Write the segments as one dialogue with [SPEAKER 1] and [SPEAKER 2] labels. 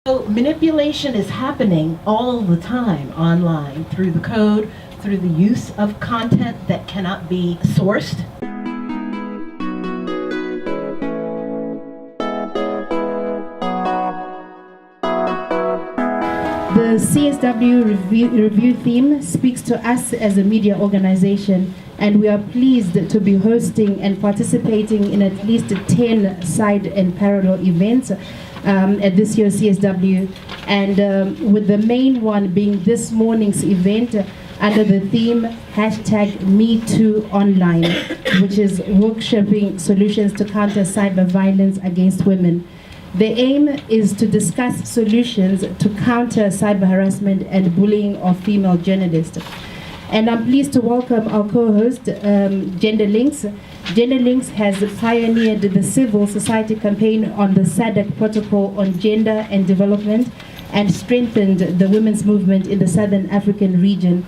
[SPEAKER 1] So manipulation is happening all the time online through the code, through the use of content that cannot be sourced.
[SPEAKER 2] The CSW review theme speaks to us as a media organization, and we are pleased to be hosting and participating in at least 10 side and parallel events at this year's CSW, and with the main one being this morning's event under the theme #MeTooOnline, which is workshopping solutions to counter cyber violence against women. The aim is to discuss solutions to counter cyber harassment and bullying of female journalists. And I'm pleased to welcome our co-host, Gender Links. Gender Links has pioneered the civil society campaign on the SADC Protocol on Gender and Development and strengthened the women's movement in the Southern African region.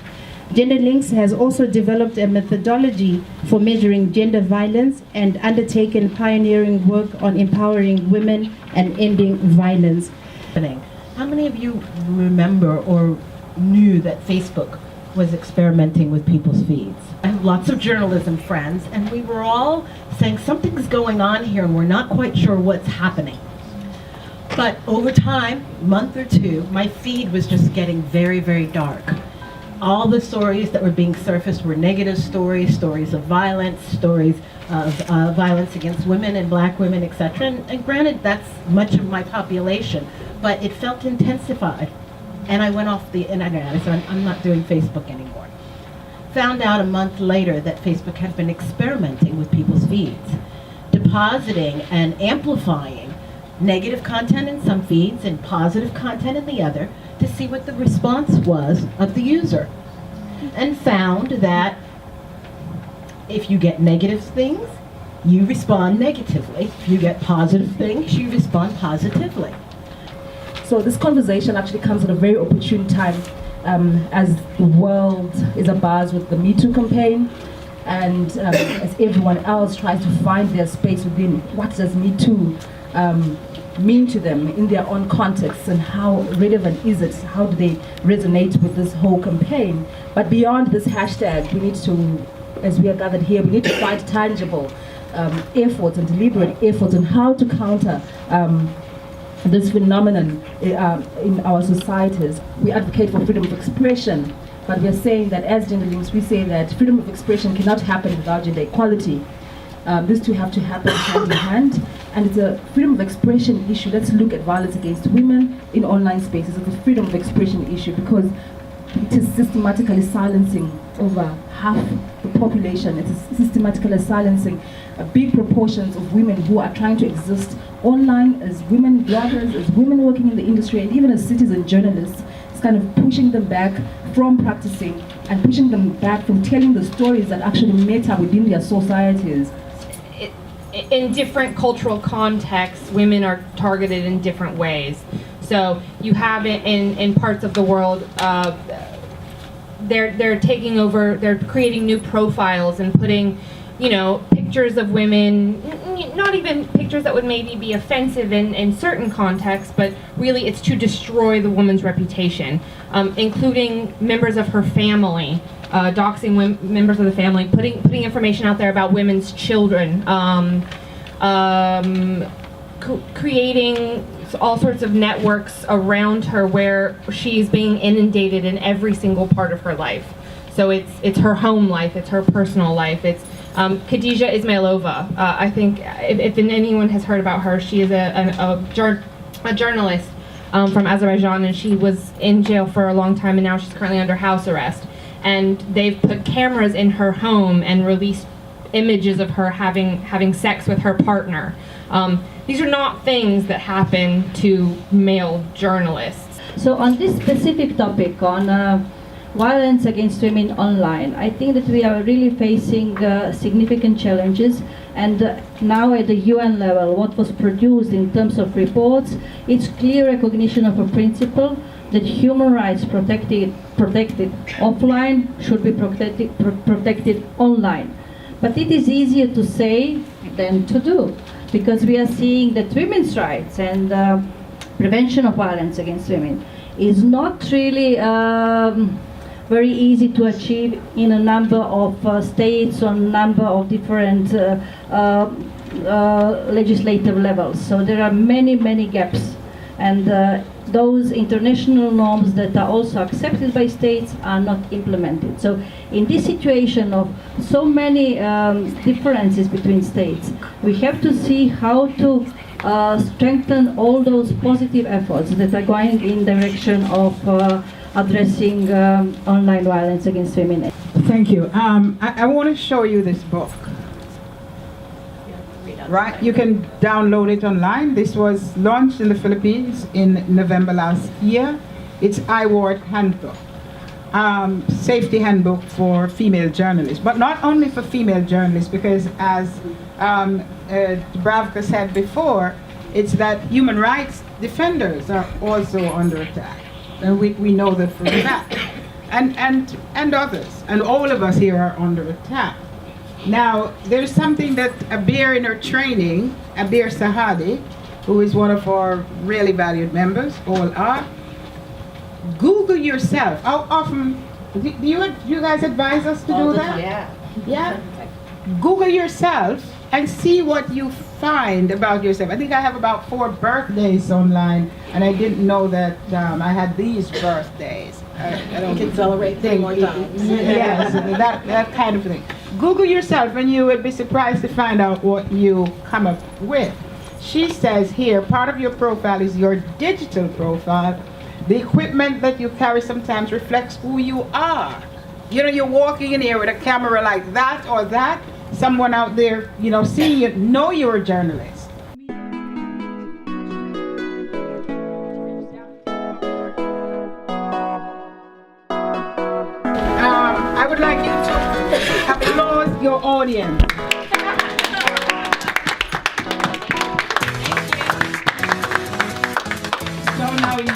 [SPEAKER 2] Gender Links has also developed a methodology for measuring gender violence and undertaken pioneering work on empowering women and ending violence.
[SPEAKER 1] How many of you remember or knew that Facebook was experimenting with people's feeds? I have lots of journalism friends, and we were all saying something's going on here and we're not quite sure what's happening. But over time, month or two, my feed was just getting very, very dark. All the stories that were being surfaced were negative stories, stories of violence, stories of violence against women and black women, etc. And granted, that's much of my population, but it felt intensified. And I went off the internet, so I'm not doing Facebook anymore. Found out a month later that Facebook had been experimenting with people's feeds, depositing and amplifying negative content in some feeds and positive content in the other, to see what the response was of the user, and found that if you get negative things, you respond negatively. If you get positive things, you respond positively.
[SPEAKER 3] So this conversation actually comes at a very opportune time as the world is abuzz with the Me Too campaign, and as everyone else tries to find their space within what does Me Too mean to them in their own context, and how relevant is it, how do they resonate with this whole campaign. But beyond this hashtag, we need to, as we are gathered here, we need to find tangible efforts and deliberate efforts on how to counter this phenomenon in our societies. We advocate for freedom of expression, but we are saying that as Gender Links, we say that freedom of expression cannot happen without gender equality. These two have to happen hand in hand, and it's a freedom of expression issue. Let's look at violence against women in online spaces. It's a freedom of expression issue because it is systematically silencing over half the population. It is systematically silencing big proportions of women who are trying to exist online as women bloggers, as women working in the industry, and even as citizen journalists. It's kind of pushing them back from practicing and pushing them back from telling the stories that actually matter within their societies.
[SPEAKER 4] In different cultural contexts, women are targeted in different ways. So you have it in parts of the world, they're taking over, they're creating new profiles and putting, pictures of women, not even pictures that would maybe be offensive in certain contexts, but really it's to destroy the woman's reputation, including members of her family. Doxing members of the family, putting information out there about women's children, creating all sorts of networks around her where she's being inundated in every single part of her life. So it's her home life, it's her personal life. It's Khadija Ismailova. I think if anyone has heard about her, she is a journalist from Azerbaijan, and she was in jail for a long time, and now she's currently under house arrest. And they've put cameras in her home and released images of her having sex with her partner. These are not things that happen to male journalists.
[SPEAKER 5] So on this specific topic on violence against women online, I think that we are really facing significant challenges, and now at the UN level, what was produced in terms of reports, it's clear recognition of a principle that human rights protected offline should be protected online. But it is easier to say than to do, because we are seeing that women's rights and prevention of violence against women is not really very easy to achieve in a number of states or number of different legislative levels. So there are many gaps, and those international norms that are also accepted by states are not implemented. So in this situation of so many differences between states, we have to see how to strengthen all those positive efforts that are going in direction of addressing online violence against women.
[SPEAKER 6] Thank you. I want to show you this book. Right, you can download it online. This was launched in the Philippines in November last year. It's IAWRT handbook, safety handbook for female journalists, but not only for female journalists, because as Dubravka said before, it's that human rights defenders are also under attack, and we know that for a fact, and others, and all of us here are under attack. Now, there's something that Abir in her training, Abir Sahadi, who is one of our really valued members, all are, Google yourself. How often, do you guys advise us to do that? Yeah. Google yourself and see what you find about yourself. I think I have about 4 birthdays online, and I didn't know that I had these birthdays. I don't
[SPEAKER 1] can celebrate 3 more times.
[SPEAKER 6] Yes, that kind of thing. Google yourself and you would be surprised to find out what you come up with. She says here, part of your profile is your digital profile. The equipment that you carry sometimes reflects who you are. You know, you're walking in here with a camera like that or that. Someone out there, you know, seeing you, know you're a journalist. I would like you to applaud your audience. So now you